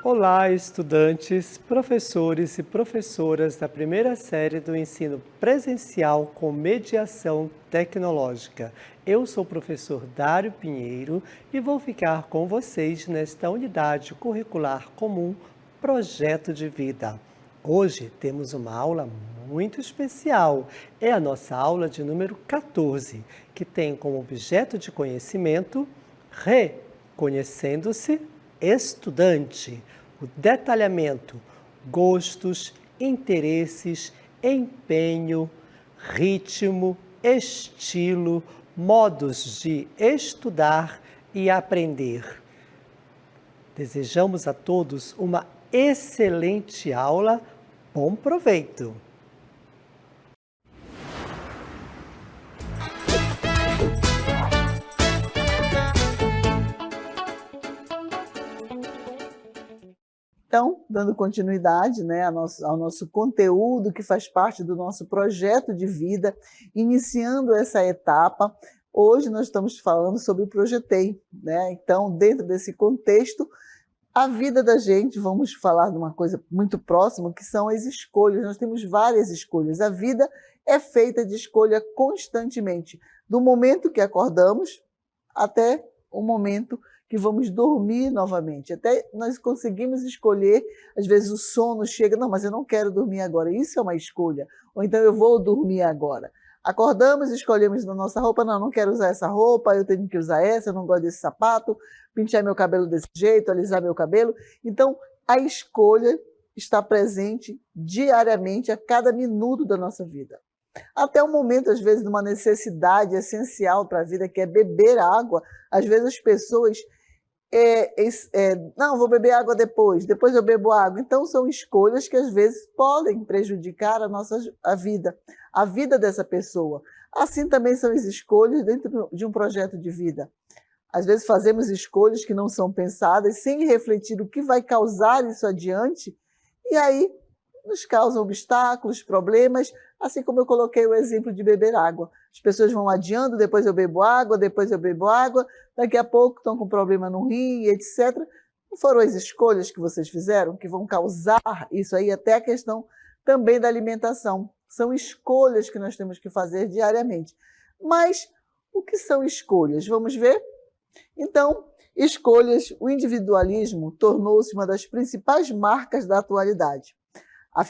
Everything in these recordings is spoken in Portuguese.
Olá, estudantes, professores e professoras da primeira série do ensino presencial com mediação tecnológica. Eu sou o professor Dário Pinheiro e vou ficar com vocês nesta unidade curricular comum Projeto de Vida. Hoje temos uma aula muito especial. É a nossa aula de número 14, que tem como objeto de conhecimento Reconhecendo-se estudante. O detalhamento, gostos, interesses, empenho, ritmo, estilo, modos de estudar e aprender. Desejamos a todos uma excelente aula. Bom proveito! Então, dando continuidade, né, ao nosso conteúdo que faz parte do nosso projeto de vida, iniciando essa etapa, hoje nós estamos falando sobre o Projetei, né? Então, dentro desse contexto, a vida da gente, vamos falar de uma coisa muito próxima, que são as escolhas. Nós temos várias escolhas. A vida é feita de escolha constantemente, do momento que acordamos até o momento que vamos dormir novamente. Até nós conseguimos escolher, às vezes o sono chega, não, mas eu não quero dormir agora, isso é uma escolha. Ou então eu vou dormir agora. Acordamos, escolhemos na nossa roupa, não, não quero usar essa roupa, eu tenho que usar essa, eu não gosto desse sapato, pentear meu cabelo desse jeito, alisar meu cabelo. Então, a escolha está presente diariamente, a cada minuto da nossa vida. Até o momento, às vezes, de uma necessidade essencial para a vida, que é beber água. Às vezes as pessoas, não, vou beber água depois eu bebo água. Então, são escolhas que às vezes podem prejudicar a vida dessa pessoa. Assim também são as escolhas dentro de um projeto de vida. Às vezes fazemos escolhas que não são pensadas, sem refletir o que vai causar isso adiante, e aí nos causam obstáculos, problemas, assim como eu coloquei o exemplo de beber água. As pessoas vão adiando, depois eu bebo água, daqui a pouco estão com problema no rim, etc. Não foram as escolhas que vocês fizeram que vão causar isso aí, até a questão também da alimentação. São escolhas que nós temos que fazer diariamente. Mas o que são escolhas? Vamos ver? Então, escolhas, o individualismo tornou-se uma das principais marcas da atualidade. A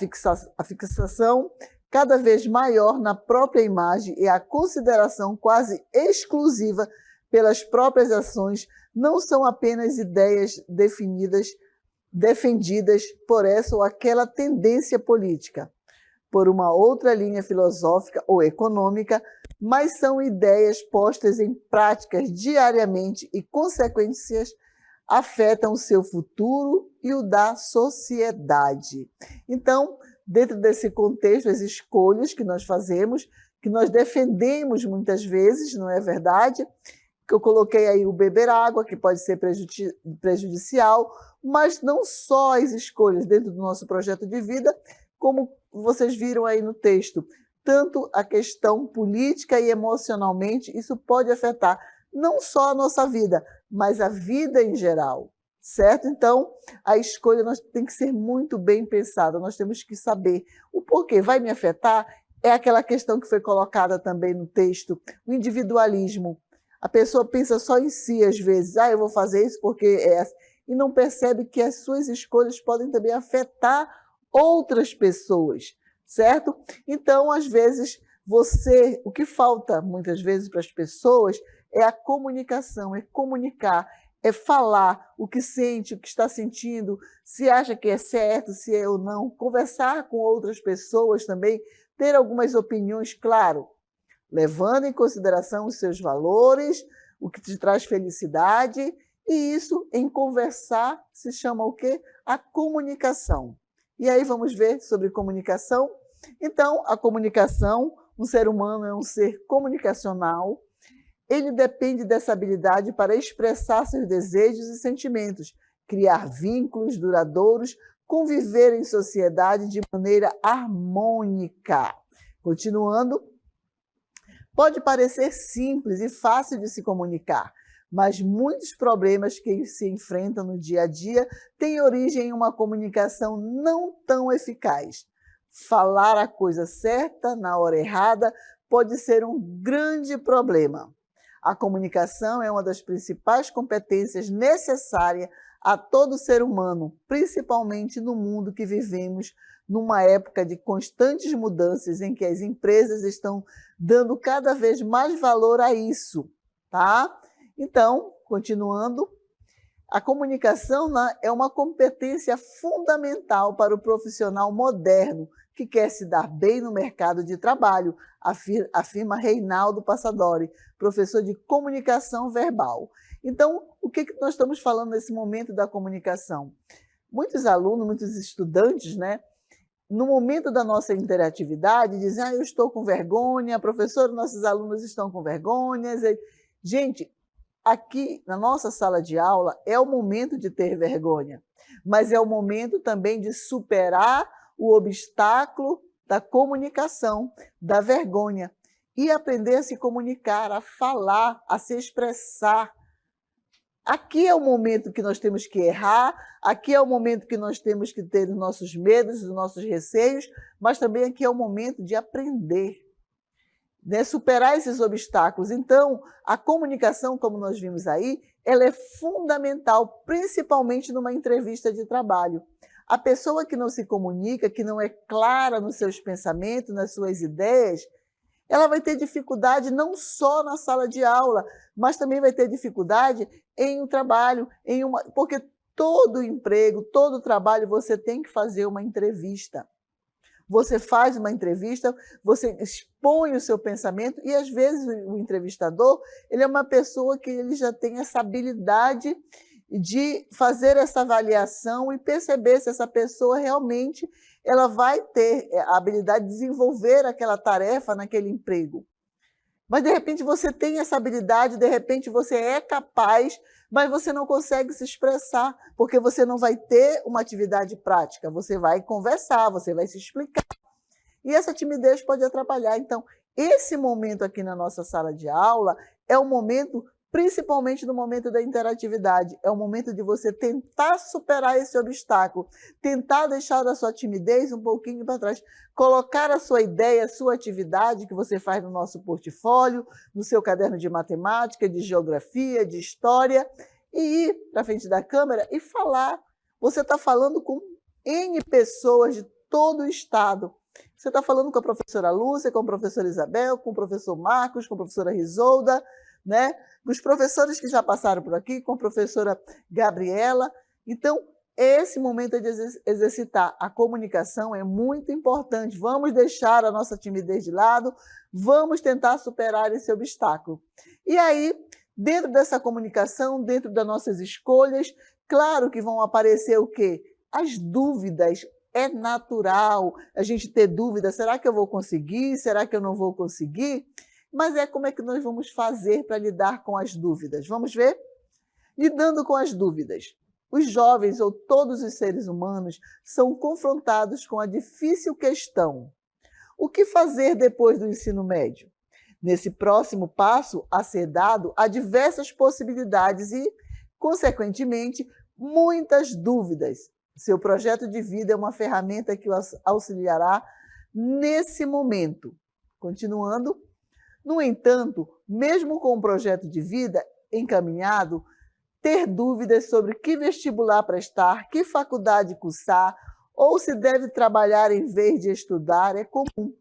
fixação cada vez maior na própria imagem e a consideração quase exclusiva pelas próprias ações não são apenas ideias defendidas por essa ou aquela tendência política, por uma outra linha filosófica ou econômica, mas são ideias postas em práticas diariamente e consequências afetam o seu futuro e o da sociedade. Então, dentro desse contexto, as escolhas que nós fazemos, que nós defendemos muitas vezes, não é verdade? Que eu coloquei aí o beber água, que pode ser prejudicial, mas não só as escolhas dentro do nosso projeto de vida, como vocês viram aí no texto, tanto a questão política e emocionalmente, isso pode afetar não só a nossa vida, mas a vida em geral, certo? Então, a escolha tem que ser muito bem pensada, nós temos que saber o porquê. Vai me afetar? É aquela questão que foi colocada também no texto, o individualismo. A pessoa pensa só em si, às vezes, eu vou fazer isso porque é assim, e não percebe que as suas escolhas podem também afetar outras pessoas, certo? Então, às vezes, o que falta muitas vezes para as pessoas é a comunicação, é comunicar, é falar o que sente, o que está sentindo, se acha que é certo, se é ou não, conversar com outras pessoas também, ter algumas opiniões, claro, levando em consideração os seus valores, o que te traz felicidade, e isso, em conversar, se chama o quê? A comunicação. E aí vamos ver sobre comunicação. Então, a comunicação, um ser humano é um ser comunicacional, ele depende dessa habilidade para expressar seus desejos e sentimentos, criar vínculos duradouros, conviver em sociedade de maneira harmônica. Continuando, pode parecer simples e fácil de se comunicar, mas muitos problemas que se enfrentam no dia a dia têm origem em uma comunicação não tão eficaz. Falar a coisa certa na hora errada pode ser um grande problema. A comunicação é uma das principais competências necessárias a todo ser humano, principalmente no mundo que vivemos, numa época de constantes mudanças em que as empresas estão dando cada vez mais valor a isso, tá? Então, continuando, a comunicação, né, é uma competência fundamental para o profissional moderno que quer se dar bem no mercado de trabalho, afirma Reinaldo Passadori, professor de comunicação verbal. Então, o que nós estamos falando nesse momento da comunicação? Muitos alunos, muitos estudantes, né, no momento da nossa interatividade, dizem: eu estou com vergonha, professor, nossos alunos estão com vergonha. Gente, aqui na nossa sala de aula é o momento de ter vergonha, mas é o momento também de superar o obstáculo da comunicação, da vergonha, e aprender a se comunicar, a falar, a se expressar. Aqui é o momento que nós temos que errar, aqui é o momento que nós temos que ter os nossos medos, os nossos receios, mas também aqui é o momento de aprender, né? Superar esses obstáculos. Então, a comunicação, como nós vimos aí, ela é fundamental, principalmente numa entrevista de trabalho. A pessoa que não se comunica, que não é clara nos seus pensamentos, nas suas ideias, ela vai ter dificuldade não só na sala de aula, mas também vai ter dificuldade em um trabalho, porque todo emprego, todo trabalho, você tem que fazer uma entrevista. Você faz uma entrevista, você expõe o seu pensamento e, às vezes, o entrevistador, ele é uma pessoa que ele já tem essa habilidade de fazer essa avaliação e perceber se essa pessoa realmente ela vai ter a habilidade de desenvolver aquela tarefa naquele emprego. Mas, de repente, você tem essa habilidade, de repente, você é capaz, mas você não consegue se expressar, porque você não vai ter uma atividade prática, você vai conversar, você vai se explicar. E essa timidez pode atrapalhar. Então, esse momento aqui na nossa sala de aula é um momento, principalmente no momento da interatividade, é o momento de você tentar superar esse obstáculo, tentar deixar a sua timidez um pouquinho para trás, colocar a sua ideia, a sua atividade que você faz no nosso portfólio, no seu caderno de matemática, de geografia, de história, e ir para frente da câmera e falar. Você está falando com N pessoas de todo o estado. Você está falando com a professora Lúcia, com a professora Isabel, com o professor Marcos, com a professora Risolda, né? Os professores que já passaram por aqui, com a professora Gabriela. Então, esse momento de exercitar a comunicação é muito importante. Vamos deixar a nossa timidez de lado, vamos tentar superar esse obstáculo. E aí, dentro dessa comunicação, dentro das nossas escolhas, claro que vão aparecer o quê? As dúvidas. É natural a gente ter dúvida, será que eu vou conseguir? Será que eu não vou conseguir? Mas como é que nós vamos fazer para lidar com as dúvidas? Vamos ver? Lidando com as dúvidas. Os jovens ou todos os seres humanos são confrontados com a difícil questão: o que fazer depois do ensino médio? Nesse próximo passo a ser dado, há diversas possibilidades e, consequentemente, muitas dúvidas. Seu projeto de vida é uma ferramenta que o auxiliará nesse momento. Continuando. No entanto, mesmo com o projeto de vida encaminhado, ter dúvidas sobre que vestibular prestar, que faculdade cursar, ou se deve trabalhar em vez de estudar, é comum.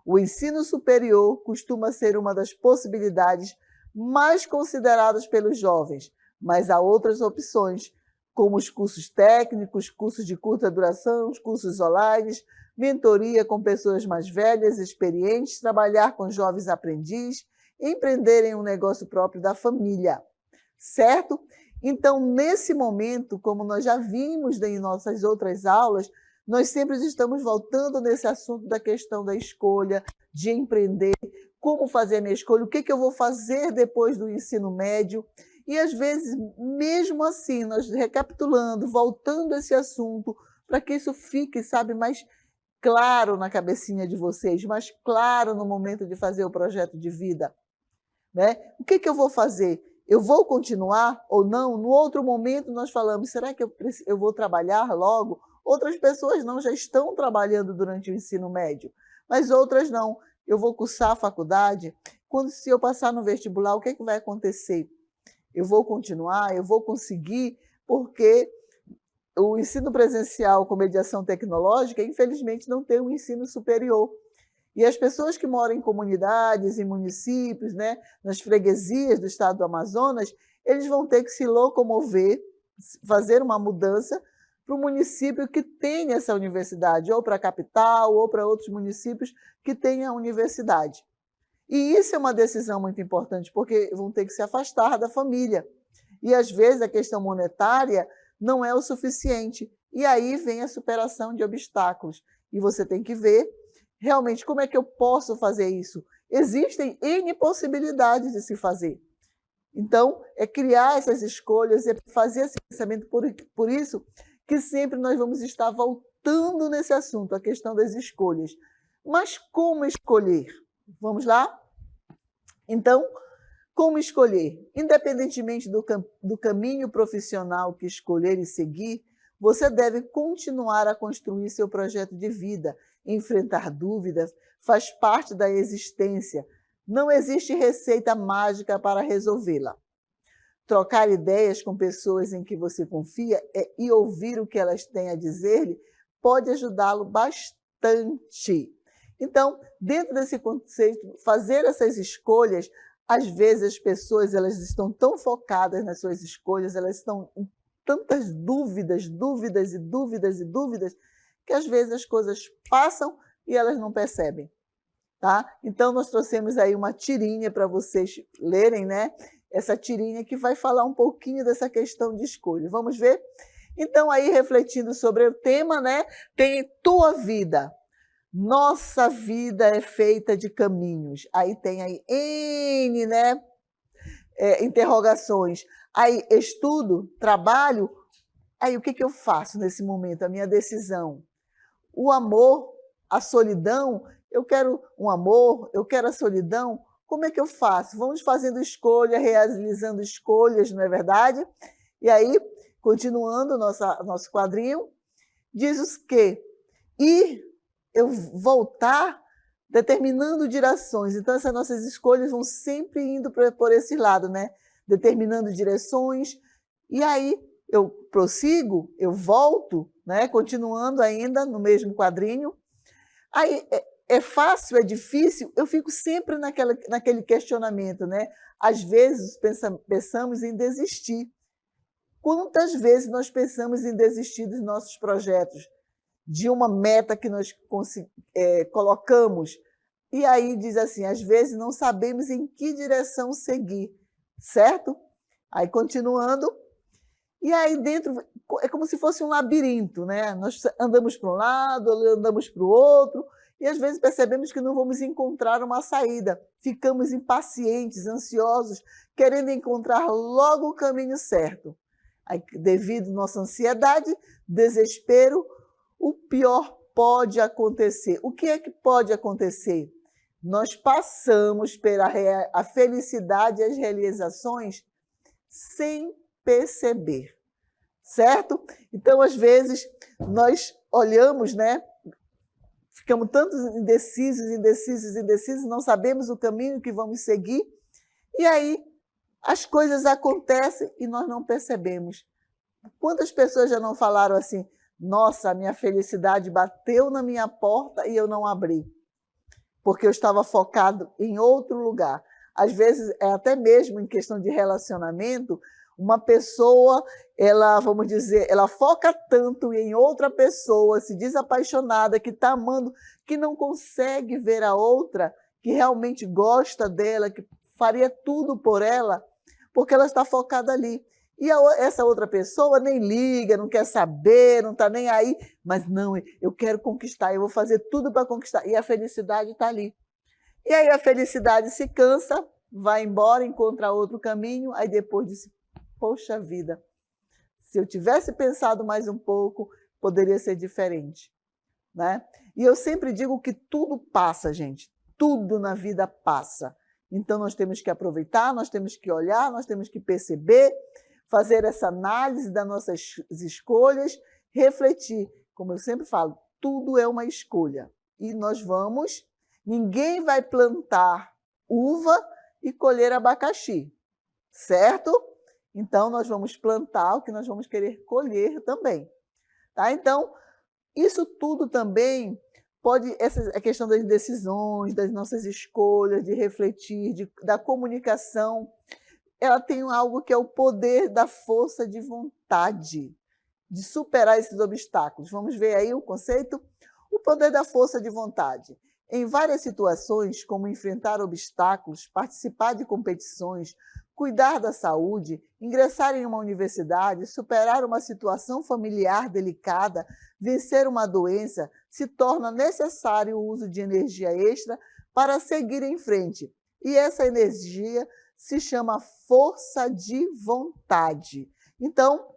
O ensino superior costuma ser uma das possibilidades mais consideradas pelos jovens, mas há outras opções, como os cursos técnicos, cursos de curta duração, os cursos online, mentoria com pessoas mais velhas, experientes, trabalhar com jovens aprendizes, empreender em um negócio próprio da família, certo? Então, nesse momento, como nós já vimos em nossas outras aulas, nós sempre estamos voltando nesse assunto da questão da escolha, de empreender, como fazer a minha escolha, o que eu vou fazer depois do ensino médio. E, às vezes, mesmo assim, nós recapitulando, voltando a esse assunto, para que isso fique, sabe, mais claro na cabecinha de vocês, mais claro no momento de fazer o projeto de vida, né? O que eu vou fazer? Eu vou continuar ou não? No outro momento nós falamos, será que eu vou trabalhar logo? Outras pessoas não, já estão trabalhando durante o ensino médio, mas outras não. Eu vou cursar a faculdade? Se eu passar no vestibular, o que é que vai acontecer? Eu vou continuar? Eu vou conseguir? Porque o ensino presencial com mediação tecnológica, infelizmente, não tem um ensino superior. E as pessoas que moram em comunidades, em municípios, né, nas freguesias do estado do Amazonas, eles vão ter que se locomover, fazer uma mudança para o município que tem essa universidade, ou para a capital, ou para outros municípios que têm a universidade. E isso é uma decisão muito importante, porque vão ter que se afastar da família. E, às vezes, a questão monetária não é o suficiente. E aí vem a superação de obstáculos. E você tem que ver realmente como é que eu posso fazer isso. Existem N possibilidades de se fazer. Então, é criar essas escolhas, é fazer esse pensamento. Por isso que sempre nós vamos estar voltando nesse assunto, a questão das escolhas. Mas como escolher? Vamos lá? Então, como escolher? Independentemente do caminho profissional que escolher e seguir, você deve continuar a construir seu projeto de vida. Enfrentar dúvidas faz parte da existência. Não existe receita mágica para resolvê-la. Trocar ideias com pessoas em que você confia e ouvir o que elas têm a dizer-lhe pode ajudá-lo bastante. Então, dentro desse conceito, fazer essas escolhas, às vezes as pessoas elas estão tão focadas nas suas escolhas, elas estão em tantas dúvidas, que às vezes as coisas passam e elas não percebem. Tá? Então, nós trouxemos aí uma tirinha para vocês lerem, né? Essa tirinha que vai falar um pouquinho dessa questão de escolha. Vamos ver? Então, aí refletindo sobre o tema, né? Tem tua vida. Nossa vida é feita de caminhos. Aí tem aí N, né? Interrogações. Aí estudo, trabalho. Aí o que eu faço nesse momento? A minha decisão. O amor, a solidão. Eu quero um amor, eu quero a solidão. Como é que eu faço? Vamos fazendo escolha, realizando escolhas, não é verdade? E aí, continuando nosso quadrinho, diz os que eu voltar determinando direções. Então, essas nossas escolhas vão sempre indo por esse lado, né? Determinando direções. E aí, eu prossigo, eu volto, né? Continuando ainda no mesmo quadrinho. Aí, é fácil, é difícil? Eu fico sempre naquele questionamento, né? Às vezes, pensamos em desistir. Quantas vezes nós pensamos em desistir dos nossos projetos? De uma meta que nós colocamos. E aí diz assim, às vezes não sabemos em que direção seguir, certo? Aí continuando, e aí dentro é como se fosse um labirinto, né? Nós andamos para um lado, andamos para o outro, e às vezes percebemos que não vamos encontrar uma saída. Ficamos impacientes, ansiosos, querendo encontrar logo o caminho certo. Aí, devido à nossa ansiedade, desespero, o pior pode acontecer. O que é que pode acontecer? Nós passamos pela a felicidade e as realizações sem perceber, certo? Então, às vezes, nós olhamos, né? Ficamos tanto indecisos, não sabemos o caminho que vamos seguir, e aí as coisas acontecem e nós não percebemos. Quantas pessoas já não falaram assim, nossa, a minha felicidade bateu na minha porta e eu não abri, porque eu estava focado em outro lugar. Às vezes, até mesmo em questão de relacionamento, uma pessoa, vamos dizer, ela foca tanto em outra pessoa, se diz apaixonada, que está amando, que não consegue ver a outra, que realmente gosta dela, que faria tudo por ela, porque ela está focada ali. E essa outra pessoa nem liga, não quer saber, não está nem aí, mas não, eu quero conquistar, eu vou fazer tudo para conquistar. E a felicidade está ali. E aí a felicidade se cansa, vai embora, encontra outro caminho, aí depois diz, poxa vida, se eu tivesse pensado mais um pouco, poderia ser diferente, né? E eu sempre digo que tudo passa, gente, tudo na vida passa. Então, nós temos que aproveitar, nós temos que olhar, nós temos que perceber, fazer essa análise das nossas escolhas, refletir. Como eu sempre falo, tudo é uma escolha. E ninguém vai plantar uva e colher abacaxi, certo? Então, nós vamos plantar o que nós vamos querer colher também. Tá? Então, isso tudo também a questão das decisões, das nossas escolhas, de refletir, da comunicação, ela tem algo que é o poder da força de vontade, de superar esses obstáculos. Vamos ver aí o conceito? O poder da força de vontade. Em várias situações, como enfrentar obstáculos, participar de competições, cuidar da saúde, ingressar em uma universidade, superar uma situação familiar delicada, vencer uma doença, se torna necessário o uso de energia extra para seguir em frente. E essa energia se chama força de vontade. Então,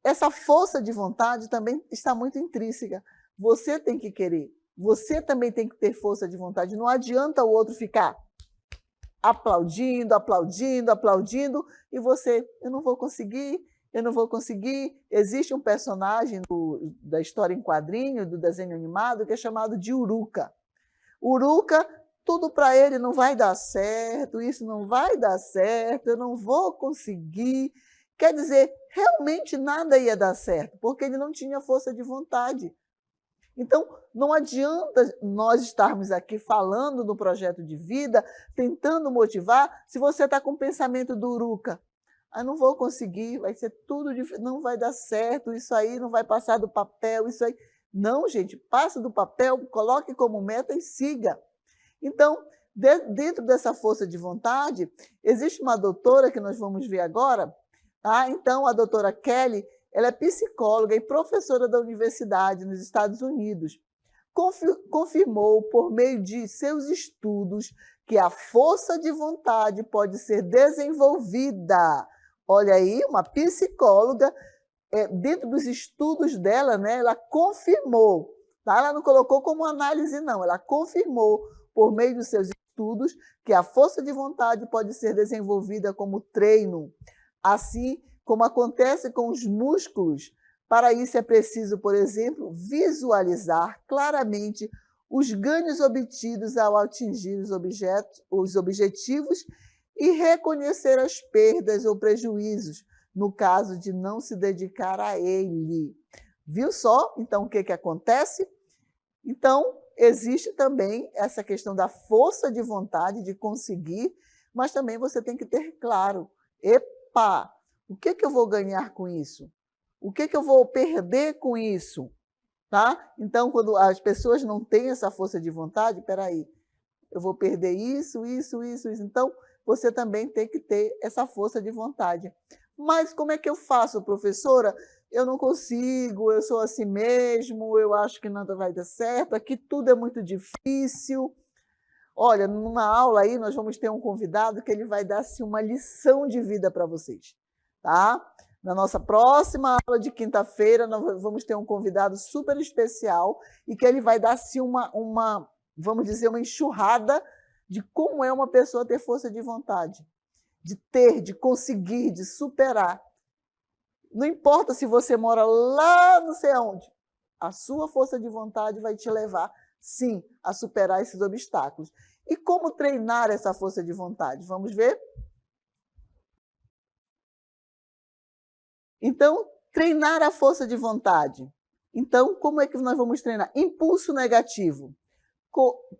essa força de vontade também está muito intrínseca. Você tem que querer, você também tem que ter força de vontade. Não adianta o outro ficar aplaudindo, aplaudindo, aplaudindo, e você, eu não vou conseguir, eu não vou conseguir. Existe um personagem da história em quadrinho, do desenho animado, que é chamado de Uruca. Uruca, tudo para ele não vai dar certo, isso não vai dar certo, eu não vou conseguir. Quer dizer, realmente nada ia dar certo, porque ele não tinha força de vontade. Então, não adianta nós estarmos aqui falando do projeto de vida, tentando motivar, se você está com o pensamento do Uruca. Não vou conseguir, vai ser tudo difícil, não vai dar certo, isso aí não vai passar do papel, isso aí. Não, gente, passa do papel, coloque como meta e siga. Então, dentro dessa força de vontade, existe uma doutora que nós vamos ver agora. Então, a doutora Kelly, ela é psicóloga e professora da universidade nos Estados Unidos. Confirmou, por meio de seus estudos, que a força de vontade pode ser desenvolvida. Olha aí, uma psicóloga, dentro dos estudos dela, né, ela confirmou. Tá? Ela não colocou como análise, não. Ela confirmou, por meio dos seus estudos, que a força de vontade pode ser desenvolvida como treino. Assim como acontece com os músculos. Para isso é preciso, por exemplo, visualizar claramente os ganhos obtidos ao atingir os objetivos e reconhecer as perdas ou prejuízos, no caso de não se dedicar a ele. Viu só, então, o que acontece? Então, existe também essa questão da força de vontade de conseguir, mas também você tem que ter claro, epa, o que eu vou ganhar com isso? O que eu vou perder com isso? Tá? Então, quando as pessoas não têm essa força de vontade, peraí, eu vou perder isso, isso, isso, isso. Então, você também tem que ter essa força de vontade. Mas como é que eu faço, professora? Eu não consigo, eu sou assim mesmo, eu acho que nada vai dar certo, aqui tudo é muito difícil. Olha, numa aula aí, nós vamos ter um convidado que ele vai dar assim, uma lição de vida para vocês. Tá? Na nossa próxima aula de quinta-feira, nós vamos ter um convidado super especial e que ele vai dar assim, vamos dizer, uma enxurrada de como é uma pessoa ter força de vontade, de conseguir, de superar. Não importa se você mora lá não sei aonde, a sua força de vontade vai te levar, sim, a superar esses obstáculos. E como treinar essa força de vontade? Vamos ver? Então, treinar a força de vontade. Então, como é que nós vamos treinar? Impulso negativo.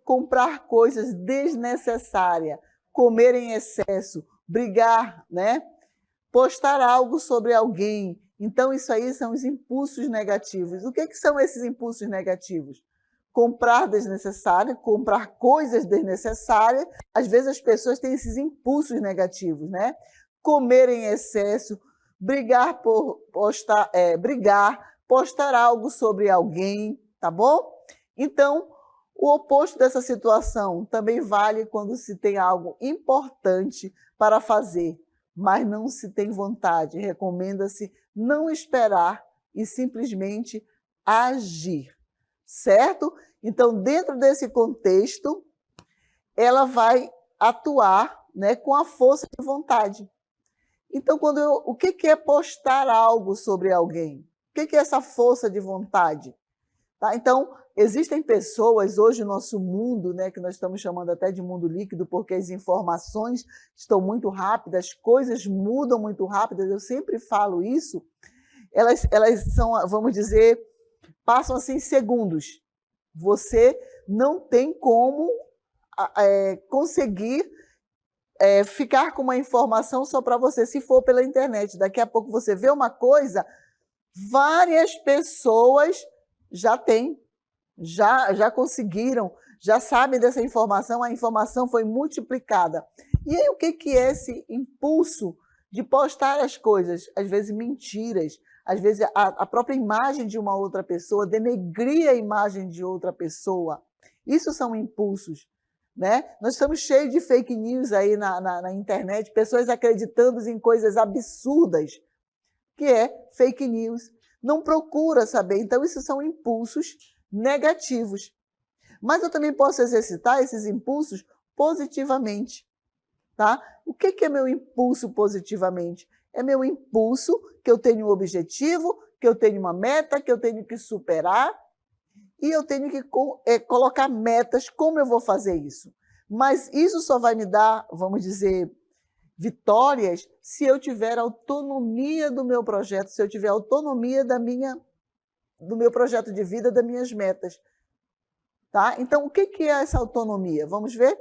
Comprar coisas desnecessárias, comer em excesso, brigar, né? Postar algo sobre alguém. Então, isso aí são os impulsos negativos. O que são esses impulsos negativos? Comprar desnecessário, comprar coisas desnecessárias. Às vezes as pessoas têm esses impulsos negativos, né? Comer em excesso, brigar, postar algo sobre alguém, tá bom? Então, o oposto dessa situação também vale quando se tem algo importante para fazer, mas não se tem vontade. Recomenda-se não esperar e simplesmente agir, certo? Então, dentro desse contexto, ela vai atuar, né, com a força de vontade. Então, o que é postar algo sobre alguém? O que é essa força de vontade? Tá? Então, existem pessoas hoje no nosso mundo, né, que nós estamos chamando até de mundo líquido, porque as informações estão muito rápidas, as coisas mudam muito rápidas, eu sempre falo isso, elas são, vamos dizer, passam assim em segundos. Você não tem como conseguir ficar com uma informação só para você, se for pela internet. Daqui a pouco você vê uma coisa, várias pessoas já têm, já conseguiram, já sabem dessa informação, a informação foi multiplicada. E aí o que é esse impulso de postar as coisas? Às vezes mentiras, às vezes a própria imagem de uma outra pessoa, denegrir a imagem de outra pessoa. Isso são impulsos. Né? Nós estamos cheios de fake news aí na internet, pessoas acreditando em coisas absurdas, que é fake news. Não procura saber. Então, isso são impulsos negativos. Mas eu também posso exercitar esses impulsos positivamente. Tá? O que é meu impulso positivamente? É meu impulso que eu tenho um objetivo, que eu tenho uma meta, que eu tenho que superar, e eu tenho que colocar metas, como eu vou fazer isso. Mas isso só vai me dar, vamos dizer, vitórias se eu tiver autonomia do meu projeto, se eu tiver autonomia do meu projeto de vida, das minhas metas. Tá? Então, o que é essa autonomia? Vamos ver?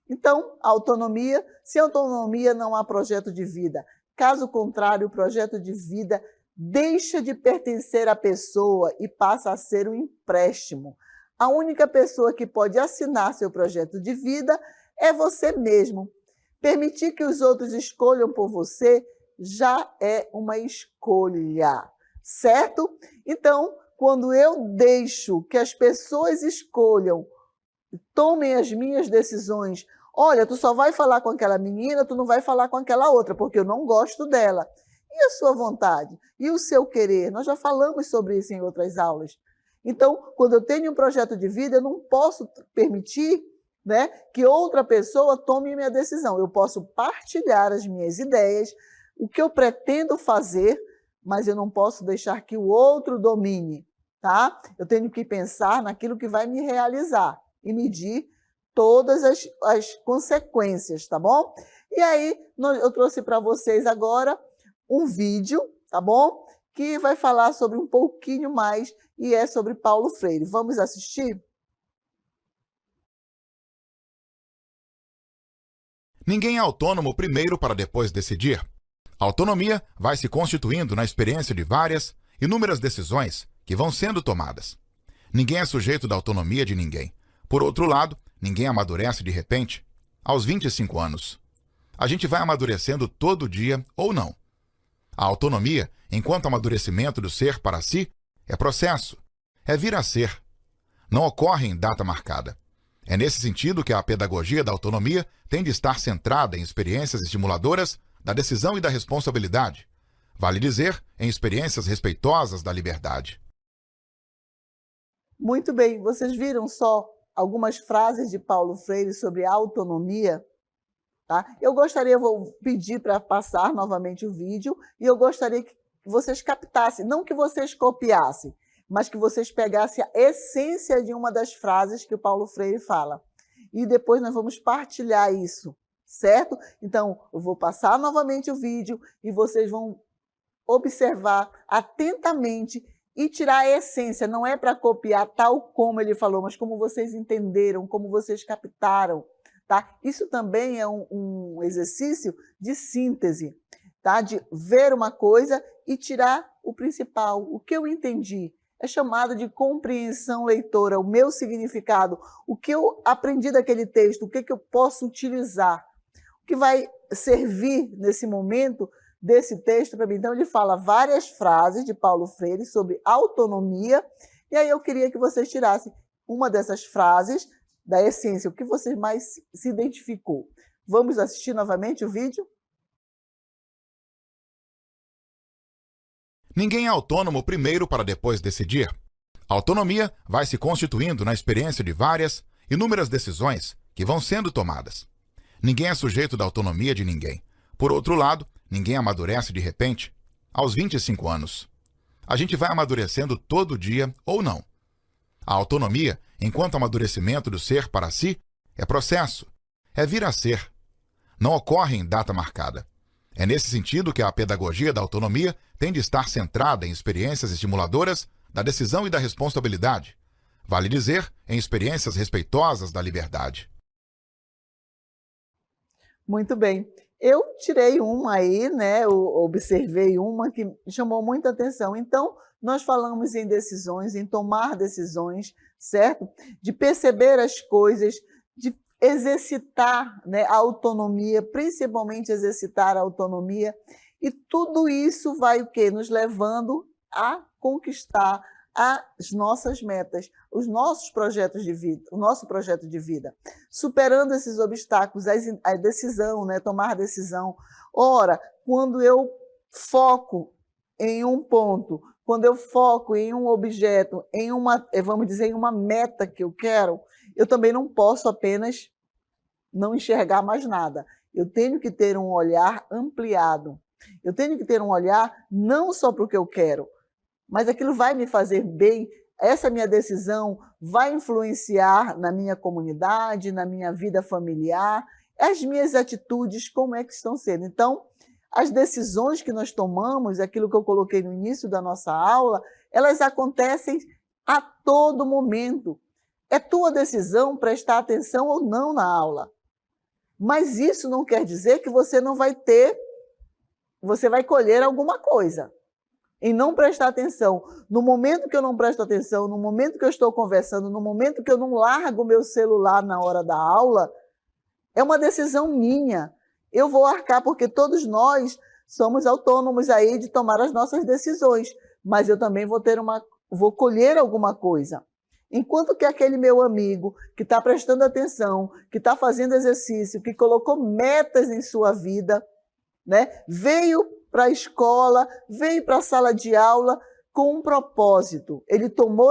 Então, a autonomia, sem autonomia não há projeto de vida. Caso contrário, o projeto de vida deixa de pertencer à pessoa e passa a ser um empréstimo. A única pessoa que pode assinar seu projeto de vida é você mesmo. Permitir que os outros escolham por você já é uma escolha, certo? Então, quando eu deixo que as pessoas escolham, tomem as minhas decisões, olha, tu só vai falar com aquela menina, tu não vai falar com aquela outra, porque eu não gosto dela. E a sua vontade? E o seu querer? Nós já falamos sobre isso em outras aulas. Então, quando eu tenho um projeto de vida, eu não posso permitir, né, que outra pessoa tome a minha decisão. Eu posso partilhar as minhas ideias, o que eu pretendo fazer, mas eu não posso deixar que o outro domine. Tá? Eu tenho que pensar naquilo que vai me realizar e medir todas as consequências, tá bom? E aí, eu trouxe para vocês agora um vídeo, tá bom? Que vai falar sobre um pouquinho mais e é sobre Paulo Freire. Vamos assistir? Ninguém é autônomo primeiro para depois decidir. A autonomia vai se constituindo na experiência de várias, inúmeras decisões que vão sendo tomadas. Ninguém é sujeito da autonomia de ninguém. Por outro lado, ninguém amadurece de repente aos 25 anos. A gente vai amadurecendo todo dia ou não. A autonomia, enquanto amadurecimento do ser para si, é processo, é vir a ser. Não ocorre em data marcada. É nesse sentido que a pedagogia da autonomia tem de estar centrada em experiências estimuladoras da decisão e da responsabilidade. Vale dizer, em experiências respeitosas da liberdade. Muito bem, vocês viram só algumas frases de Paulo Freire sobre autonomia? Tá? Vou pedir para passar novamente o vídeo e eu gostaria que vocês captassem, não que vocês copiassem, mas que vocês pegassem a essência de uma das frases que o Paulo Freire fala. E depois nós vamos partilhar isso, certo? Então, eu vou passar novamente o vídeo e vocês vão observar atentamente e tirar a essência. Não é para copiar tal como ele falou, mas como vocês entenderam, como vocês captaram. Tá? Isso também é um exercício de síntese, tá? De ver uma coisa e tirar o principal, o que eu entendi. É chamado de compreensão leitora, o meu significado, o que eu aprendi daquele texto, o que eu posso utilizar, o que vai servir nesse momento desse texto para mim. Então, ele fala várias frases de Paulo Freire sobre autonomia, e aí eu queria que vocês tirassem uma dessas frases da essência, o que você mais se identificou. Vamos assistir novamente o vídeo? Ninguém é autônomo primeiro para depois decidir. A autonomia vai se constituindo na experiência de várias, inúmeras decisões que vão sendo tomadas. Ninguém é sujeito da autonomia de ninguém. Por outro lado, ninguém amadurece de repente aos 25 anos. A gente vai amadurecendo todo dia ou não. A autonomia, enquanto amadurecimento do ser para si, é processo, é vir a ser. Não ocorre em data marcada. É nesse sentido que a pedagogia da autonomia tem de estar centrada em experiências estimuladoras da decisão e da responsabilidade. Vale dizer, em experiências respeitosas da liberdade. Muito bem. Eu tirei uma aí, né? Observei uma que chamou muita atenção. Então, nós falamos em decisões, em tomar decisões, certo? De perceber as coisas, de exercitar, né, a autonomia, principalmente exercitar a autonomia. E tudo isso vai o quê? Nos levando a conquistar as nossas metas, os nossos projetos de vida, o nosso projeto de vida, superando esses obstáculos, a decisão, né, tomar decisão. Ora, quando eu foco em um ponto, quando eu foco em um objeto, em uma, vamos dizer, em uma meta que eu quero, eu também não posso apenas não enxergar mais nada. Eu tenho que ter um olhar ampliado. Eu tenho que ter um olhar não só para o que eu quero, mas aquilo vai me fazer bem, essa minha decisão vai influenciar na minha comunidade, na minha vida familiar, as minhas atitudes, como é que estão sendo. Então, as decisões que nós tomamos, aquilo que eu coloquei no início da nossa aula, elas acontecem a todo momento. É tua decisão prestar atenção ou não na aula. Mas isso não quer dizer que você não vai ter, você vai colher alguma coisa. Em não prestar atenção. No momento que eu não presto atenção, no momento que eu estou conversando, no momento que eu não largo o meu celular na hora da aula, é uma decisão minha. Eu vou arcar, porque todos nós somos autônomos aí de tomar as nossas decisões, mas eu também vou colher alguma coisa. Enquanto que aquele meu amigo que está prestando atenção, que está fazendo exercício, que colocou metas em sua vida, né, veio para a escola, veio para a sala de aula com um propósito. Ele tomou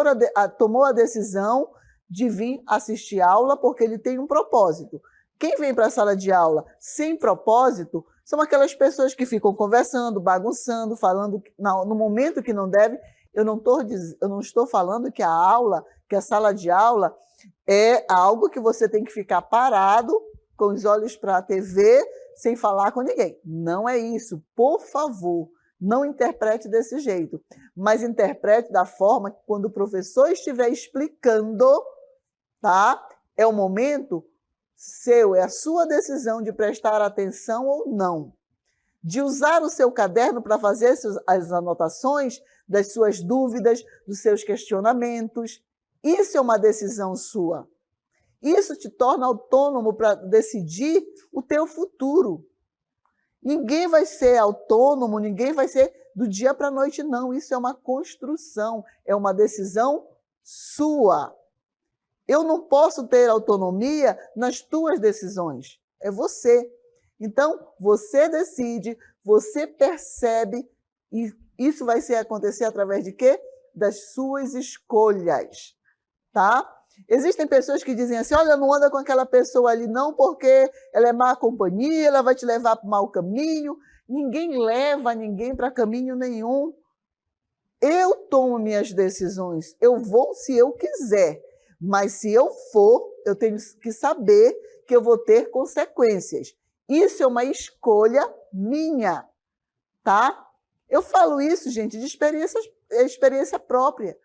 a decisão de vir assistir aula porque ele tem um propósito. Quem vem para a sala de aula sem propósito são aquelas pessoas que ficam conversando, bagunçando, falando no momento que não deve. Eu não estou falando que a aula, que a sala de aula é algo que você tem que ficar parado, com os olhos para a TV, sem falar com ninguém. Não é isso. Por favor, não interprete desse jeito. Mas interprete da forma que quando o professor estiver explicando, tá? É o momento seu, é a sua decisão de prestar atenção ou não. De usar o seu caderno para fazer as anotações das suas dúvidas, dos seus questionamentos. Isso é uma decisão sua. Isso te torna autônomo para decidir o teu futuro. Ninguém vai ser autônomo, ninguém vai ser do dia para a noite, não. Isso é uma construção, é uma decisão sua. Eu não posso ter autonomia nas tuas decisões. É você. Então, você decide, você percebe, e isso vai acontecer através de quê? Das suas escolhas, tá? Existem pessoas que dizem assim, olha, não anda com aquela pessoa ali não, porque ela é má companhia, ela vai te levar para o mau caminho. Ninguém leva ninguém para caminho nenhum. Eu tomo minhas decisões, eu vou se eu quiser, mas se eu for, eu tenho que saber que eu vou ter consequências. Isso é uma escolha minha, tá? Eu falo isso, gente, de experiência própria.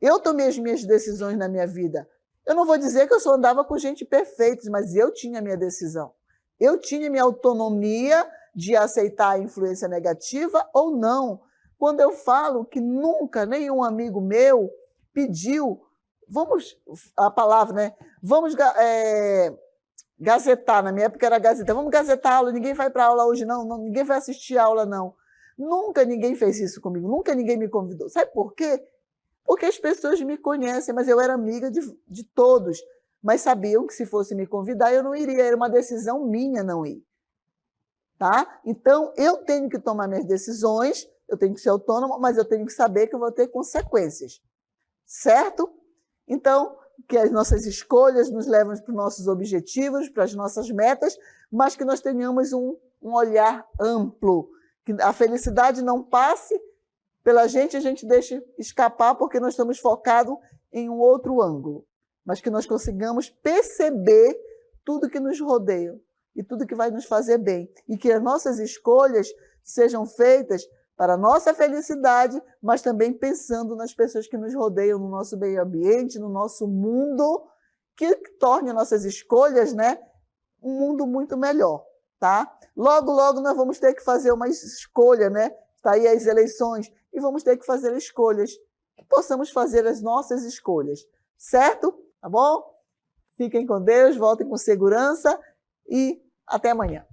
Eu tomei as minhas decisões na minha vida. Eu não vou dizer que eu só andava com gente perfeita, mas eu tinha a minha decisão. Eu tinha minha autonomia de aceitar a influência negativa ou não. Quando eu falo que nunca nenhum amigo meu pediu, a palavra, né? Vamos gazetar, na minha época era gazetar, vamos gazetar a aula, ninguém vai para a aula hoje não, ninguém vai assistir a aula não. Nunca ninguém fez isso comigo, nunca ninguém me convidou. Sabe por quê? Porque as pessoas me conhecem, mas eu era amiga de todos, mas sabiam que se fosse me convidar eu não iria, era uma decisão minha não ir. Tá? Então, eu tenho que tomar minhas decisões, eu tenho que ser autônoma, mas eu tenho que saber que eu vou ter consequências. Certo? Então, que as nossas escolhas nos levam para os nossos objetivos, para as nossas metas, mas que nós tenhamos um olhar amplo, que a felicidade não passe pela gente, a gente deixe escapar porque nós estamos focados em um outro ângulo, mas que nós consigamos perceber tudo que nos rodeia e tudo que vai nos fazer bem, e que as nossas escolhas sejam feitas para a nossa felicidade, mas também pensando nas pessoas que nos rodeiam, no nosso meio ambiente, no nosso mundo, que torne nossas escolhas, né, um mundo muito melhor, tá? Logo, logo nós vamos ter que fazer uma escolha, né? Está aí as eleições, e vamos ter que fazer escolhas, que possamos fazer as nossas escolhas, certo? Tá bom? Fiquem com Deus, voltem com segurança e até amanhã.